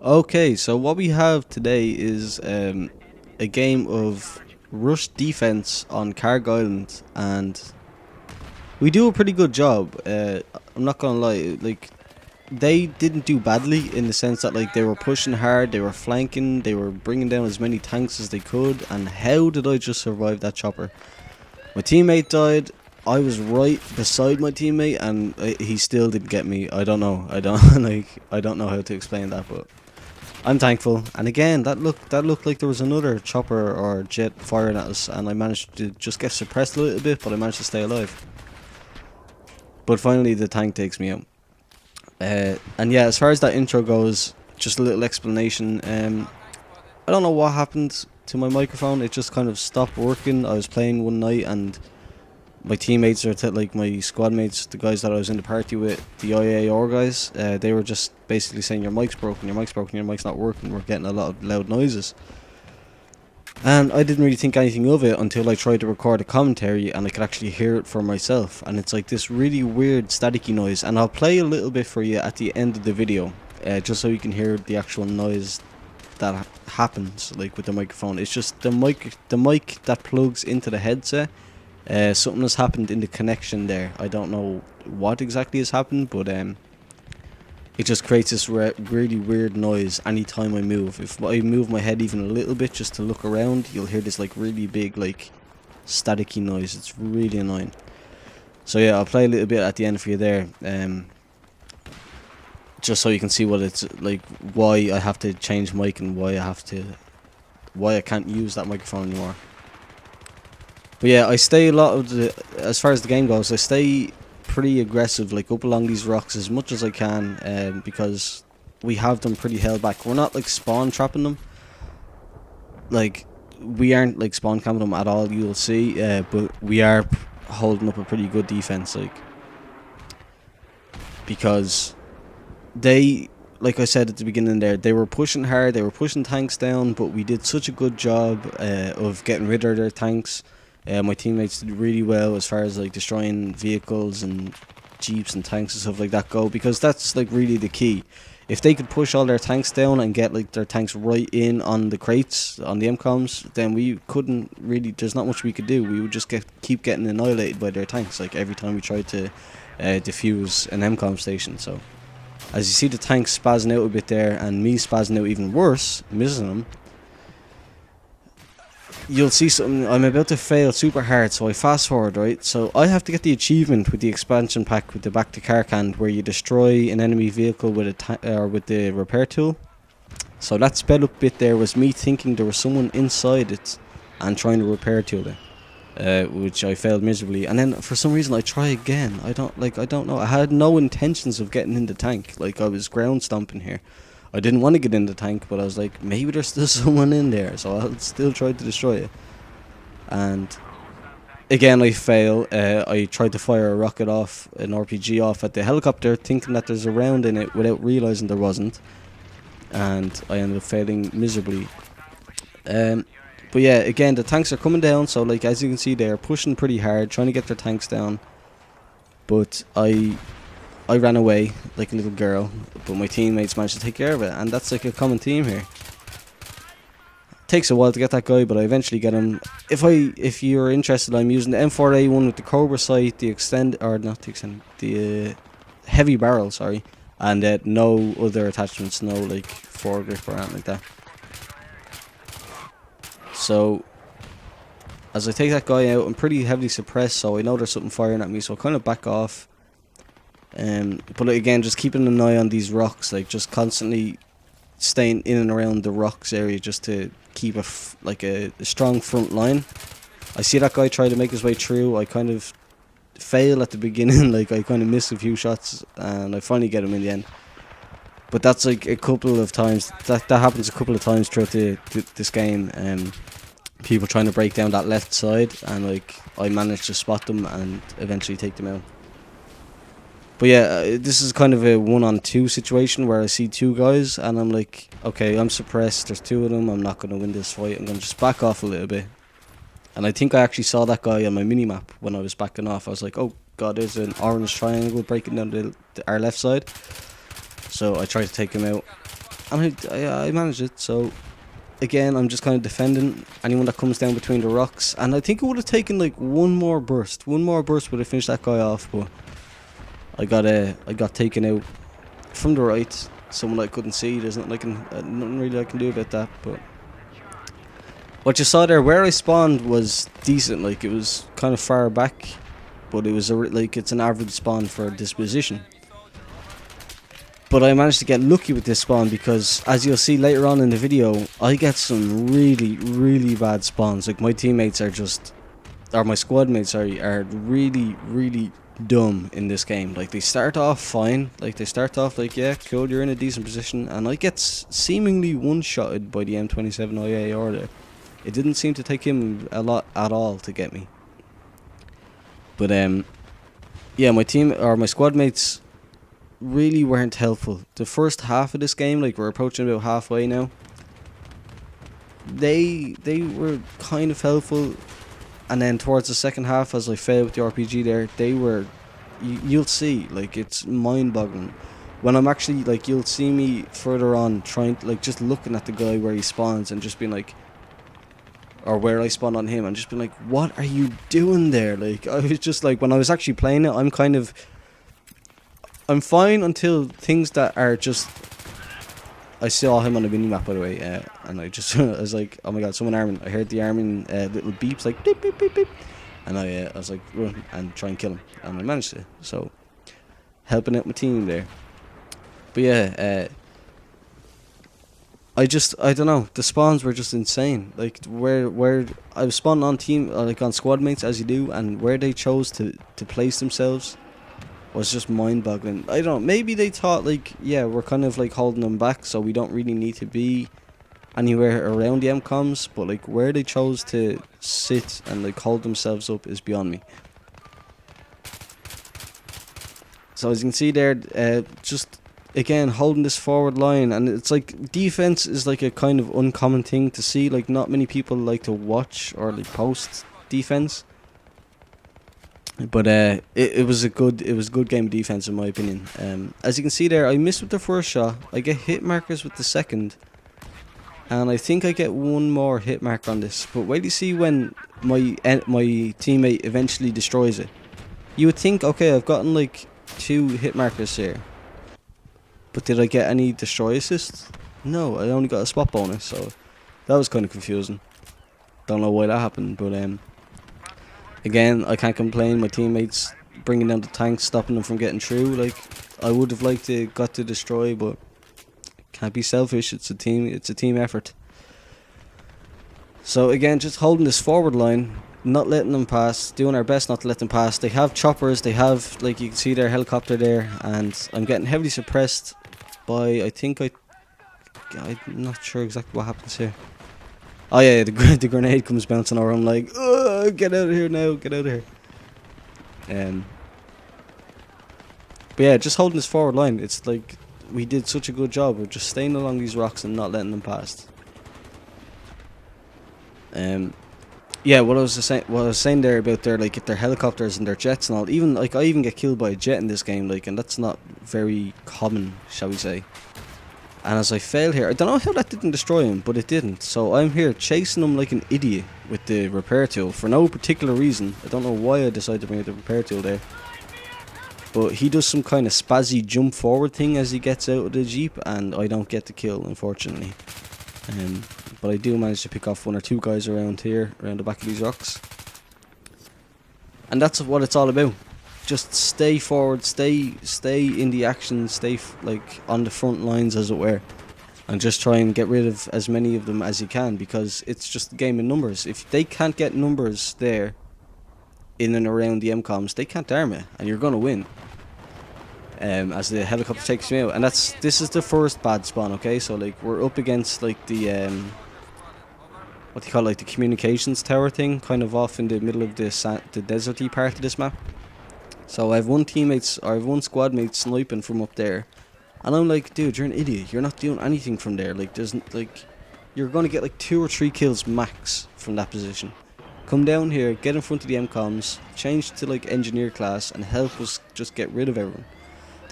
Okay, so what we have today is a game of rush defense on Kharg Island, and we do a pretty good job. I'm not gonna lie, like they didn't do badly in the sense that like they were pushing hard, they were flanking, they were bringing down as many tanks as they could. And how did I just survive that chopper? My teammate died. I was right beside my teammate, and he still didn't get me. I don't know. I don't I don't know how to explain that, but I'm thankful. And again, that looked like there was another chopper or jet firing at us, and I managed to just get suppressed a little bit, but I managed to stay alive. But finally, the tank takes me out. And yeah, as far as that intro goes, just a little explanation. I don't know what happened to my microphone. It just kind of stopped working. I was playing one night, and my teammates, or like my squad mates, the guys that I was in the party with, the IAR guys, they were just basically saying your mic's broken, your mic's broken, your mic's not working. We're getting a lot of loud noises. And I didn't really think anything of it until I tried to record a commentary and I could actually hear it for myself. And it's like this really weird staticky noise. And I'll play a little bit for you at the end of the video, just so you can hear the actual noise that happens, like with the microphone. It's just the mic that plugs into the headset. Something has happened in the connection there. I don't know what exactly has happened, but it just creates this really weird noise anytime I move. If I move my head even a little bit just to look around, you'll hear this like really big like staticky noise. It's really annoying. So yeah, I'll play a little bit at the end for you there, just so you can see what it's like, why I have to change mic and why I can't use that microphone anymore. But yeah, I stay a lot of as far as the game goes, I stay pretty aggressive, like up along these rocks as much as I can, because we have them pretty held back. We're not like spawn trapping them, like we aren't like spawn camping them at all, you'll see, but we are holding up a pretty good defense, like, because they, like I said at the beginning there, they were pushing hard, they were pushing tanks down, but we did such a good job of getting rid of their tanks. My teammates did really well as far as like destroying vehicles and jeeps and tanks and stuff like that go, because that's like really the key. If they could push all their tanks down and get like their tanks right in on the crates, on the MCOMs, then we couldn't really, there's not much we could do. We would just keep getting annihilated by their tanks, like every time we tried to defuse an MCOM station. So as you see the tanks spazzing out a bit there, and me spazzing out even worse, missing them, you'll see something. I'm about to fail super hard, so I fast forward, right? So I have to get the achievement with the expansion pack with the back to car can, where you destroy an enemy vehicle with with the repair tool. So that sped up bit there was me thinking there was someone inside it and trying to repair tool it, which I failed miserably. And then for some reason I try again. I don't know. I had no intentions of getting in the tank. Like, I was ground stomping here. I didn't want to get in the tank, but I was like, maybe there's still someone in there, so I'll still try to destroy it. And again, I fail. I tried to fire a rocket off, an RPG off at the helicopter, thinking that there's a round in it without realising there wasn't. And I ended up failing miserably. But yeah, again, the tanks are coming down, so like as you can see, they're pushing pretty hard, trying to get their tanks down. But I ran away like a little girl, but my teammates managed to take care of it, and that's like a common theme here. Takes a while to get that guy, but I eventually get him. If you're interested, I'm using the M4A1 with the Cobra sight, the heavy barrel, sorry, and no other attachments, no like foregrip or anything like that. So as I take that guy out, I'm pretty heavily suppressed, so I know there's something firing at me, so I kind of back off. But again, just keeping an eye on these rocks, like just constantly staying in and around the rocks area, just to keep a strong front line. I see that guy try to make his way through. I kind of fail at the beginning, like I kind of miss a few shots, and I finally get him in the end. But that's like a couple of times, that happens a couple of times throughout this game. People trying to break down that left side, and like I managed to spot them and eventually take them out. But yeah, this is kind of a 1-on-2 situation where I see two guys and I'm like, okay, I'm suppressed, there's two of them, I'm not going to win this fight, I'm going to just back off a little bit. And I think I actually saw that guy on my minimap when I was backing off. I was like, oh god, there's an orange triangle breaking down our left side. So I tried to take him out. and I managed it. So again, I'm just kind of defending anyone that comes down between the rocks, and I think it would have taken like one more burst would have finished that guy off, but I got taken out from the right. Someone I couldn't see. There's nothing really I can do about that. But what you saw there, where I spawned was decent. Like, it was kind of far back, but it was it's an average spawn for this position. But I managed to get lucky with this spawn because, as you'll see later on in the video, I get some really, really bad spawns. Like, my teammates are just, or my squad mates, sorry, are really, really dumb in this game. Like, they start off fine. Like, they start off like, yeah, cool, you're in a decent position. And I get seemingly one-shotted by the M27 IA order. It didn't seem to take him a lot at all to get me. But, yeah, my squad mates really weren't helpful. The first half of this game, like, we're approaching about halfway now, they were kind of helpful, and then towards the second half, as I failed with the RPG there, they were, you'll see, like, it's mind-boggling. When I'm actually, like, you'll see me further on trying, like, just looking at the guy where he spawns and just being like, or where I spawn on him, and just being like, what are you doing there? Like, I was just like, when I was actually playing it, I'm fine until things that are just... I saw him on the minimap, by the way, and I was like, oh my god, someone arming. I heard the arming little beeps, like beep, beep, beep, beep. And I was like, run and try and kill him. And I managed to, so helping out my team there. But yeah, I don't know, the spawns were just insane. Like, where I was spawning on team, like on squad mates, as you do, and where they chose to place themselves was just mind-boggling. I don't know, maybe they thought, like, yeah, we're kind of like holding them back, so we don't really need to be anywhere around the MCOMs, but like where they chose to sit and like hold themselves up is beyond me. So as you can see there, just again holding this forward line, and it's like defense is like a kind of uncommon thing to see. Like, not many people like to watch or like post defense. But it was a good game of defense in my opinion. As you can see there, I missed with the first shot. I get hit markers with the second, and I think I get one more hit mark on this. But wait till you see when my teammate eventually destroys it. You would think, okay, I've gotten like 2 hit markers here, but did I get any destroy assists? No, I only got a spot bonus, so that was kind of confusing. Don't know why that happened, but again, I can't complain. My teammates bringing down the tanks, stopping them from getting through. Like, I would have liked to got to destroy, but can't be selfish. It's a team effort. So again, just holding this forward line, not letting them pass, doing our best not to let them pass. They have choppers, they have, like, you can see their helicopter there, and I'm getting heavily suppressed by, I think I'm not sure exactly what happens here. Oh yeah, the grenade comes bouncing over. I'm like, get out of here now, get out of here. But yeah, just holding this forward line. It's like we did such a good job of just staying along these rocks and not letting them pass. Yeah, what I was saying there about their helicopters and their jets and all. Even like I even get killed by a jet in this game, like, and that's not very common, shall we say. And as I fail here, I don't know how that didn't destroy him, but it didn't. So I'm here chasing him like an idiot with the repair tool for no particular reason. I don't know why I decided to bring out the repair tool there. But he does some kind of spazzy jump forward thing as he gets out of the jeep, and I don't get the kill, unfortunately. But I do manage to pick off 1 or 2 guys around here, around the back of these rocks. And that's what it's all about. Just stay forward, stay in the action, stay like on the front lines, as it were, and just try and get rid of as many of them as you can, because it's just a game of numbers. If they can't get numbers there in and around the MCOMs, they can't arm it, and you're gonna win. As the helicopter takes me out, and this is the first bad spawn. Okay, so like we're up against like the what do you call it, like the communications tower thing, kind of off in the middle of the deserty part of this map. So I have one squad mate sniping from up there, and I'm like, dude, you're an idiot. You're not doing anything from there. Like, you're gonna get like 2 or 3 kills max from that position. Come down here, get in front of the MCOMs, change to like engineer class, and help us just get rid of everyone.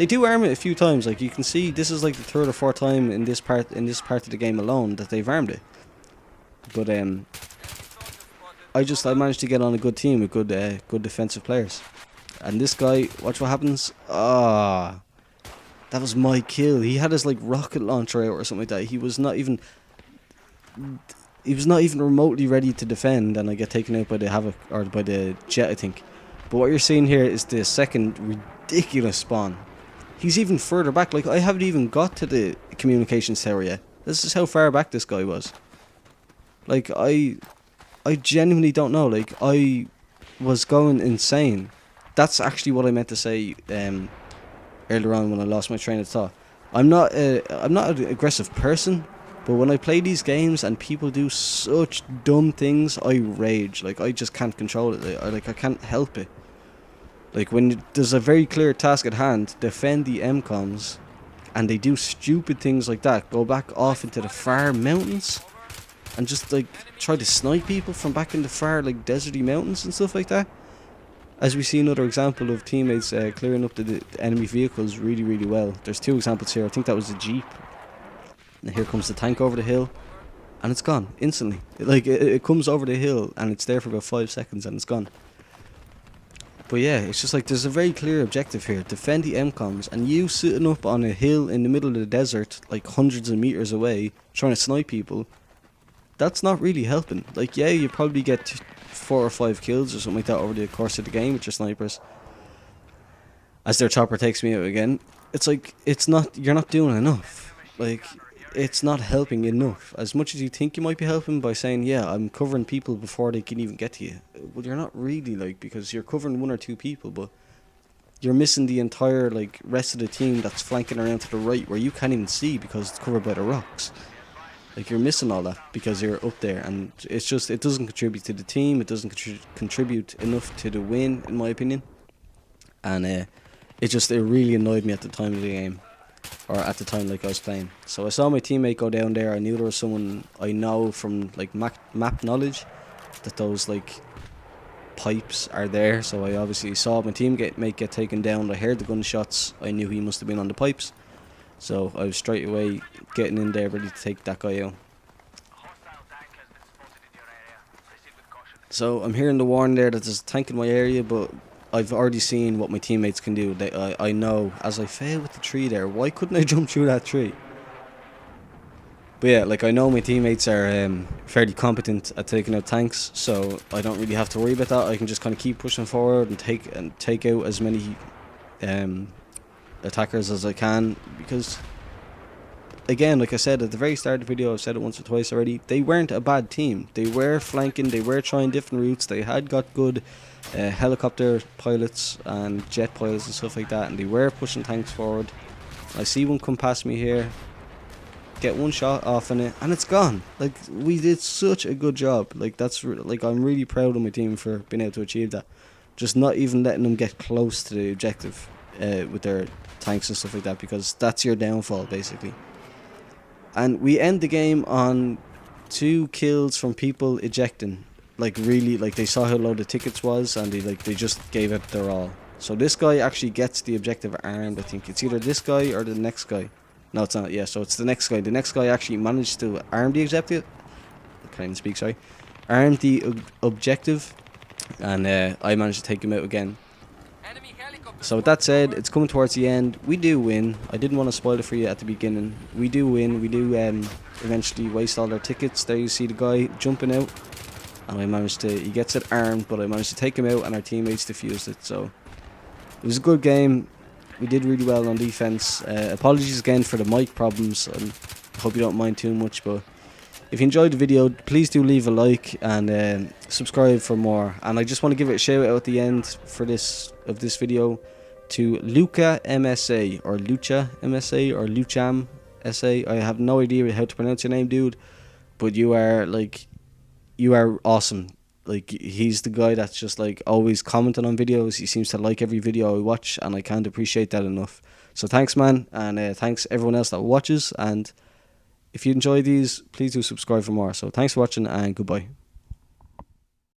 They do arm it a few times. Like, you can see, this is like the third or fourth time in this part of the game alone that they've armed it. But I managed to get on a good team with good defensive players. And this guy, watch what happens. Ah, that was my kill. He had his like rocket launcher out or something like that. He was not even remotely ready to defend, and I get taken out by the Havoc, or by the Jet, I think. But what you're seeing here is the second ridiculous spawn. He's even further back. Like, I haven't even got to the communications tower yet. This is how far back this guy was. Like, I genuinely don't know. Like, I was going insane. That's actually what I meant to say earlier on when I lost my train of thought. I'm not an aggressive person, but when I play these games and people do such dumb things, I rage. Like, I just can't control it. I can't help it. Like, when there's a very clear task at hand, defend the MCOMs, and they do stupid things like that, go back off into the far mountains, and just, like, try to snipe people from back in the far, like, deserty mountains and stuff like that. As we see another example of teammates clearing up the enemy vehicles really, really well. There's two examples here. I think that was a Jeep. And here comes the tank over the hill, and it's gone instantly. It comes over the hill, and it's there for about 5 seconds, and it's gone. But yeah, it's just like, there's a very clear objective here. Defend the MCOMs, and you sitting up on a hill in the middle of the desert, like hundreds of meters away, trying to snipe people, that's not really helping. Like, yeah, you probably get 4 or 5 kills or something like that over the course of the game with your snipers. As their chopper takes me out again, it's like, you're not doing enough. Like, it's not helping enough. As much as you think you might be helping by saying, yeah, I'm covering people before they can even get to you. Well, you're not really, like, because you're covering 1 or 2 people, but you're missing the entire, like, rest of the team that's flanking around to the right, where you can't even see because it's covered by the rocks. Like, you're missing all that because you're up there, and it's just, it doesn't contribute to the team. It doesn't contribute enough to the win, in my opinion. And it really annoyed me at the time of the game. Or at the time, like, I was playing. So I saw my teammate go down there. I knew there was someone I know from, like, map knowledge, that those, like, pipes are there. So I obviously saw my teammate get taken down. I heard the gunshots. I knew he must have been on the pipes. So I was straight away getting in there, ready to take that guy out. So I'm hearing the warning there that there's a tank in my area, but I've already seen what my teammates can do. I know, as I failed with the tree there, why couldn't I jump through that tree? But yeah, like, I know my teammates are fairly competent at taking out tanks, so I don't really have to worry about that. I can just kind of keep pushing forward and take out as many attackers as I can, because, again, like I said at the very start of the video, I've said it once or twice already, they weren't a bad team. They were flanking, they were trying different routes, they had got good helicopter pilots and jet pilots and stuff like that, and they were pushing tanks forward. I see one come past me here, get one shot off in it, and it's gone. Like, we did such a good job. Like, that's like, I'm really proud of my team for being able to achieve that. Just not even letting them get close to the objective with their tanks and stuff like that, because that's your downfall, basically. And we end the game on 2 kills from people ejecting. Like, really, like, they saw how low the tickets was, and they just gave it their all. So this guy actually gets the objective armed. I think it's either this guy or the next guy. No, it's not. Yeah, so it's the next guy. The next guy actually managed to arm the objective. I can't even speak, sorry. Armed the objective, and I managed to take him out again. So with that said, it's coming towards the end. We do win. I didn't want to spoil it for you at the beginning. We do win. We do eventually waste all their tickets. There you see the guy jumping out, and I managed to, he gets it armed, but I managed to take him out, and our teammates defused it. So it was a good game. We did really well on defense. Apologies again for the mic problems. I hope you don't mind too much, but if you enjoyed the video, please do leave a like and subscribe for more. And I just want to give it a shout out at the end for this video to Luca MSA, or Lucha MSA, or Lucham SA. I have no idea how to pronounce your name, dude, but you are awesome. Like, he's the guy that's just, like, always commenting on videos. He seems to like every video I watch, and I can't appreciate that enough. So thanks, man, and thanks everyone else that watches. And if you enjoy these, please do subscribe for more. So thanks for watching, and goodbye.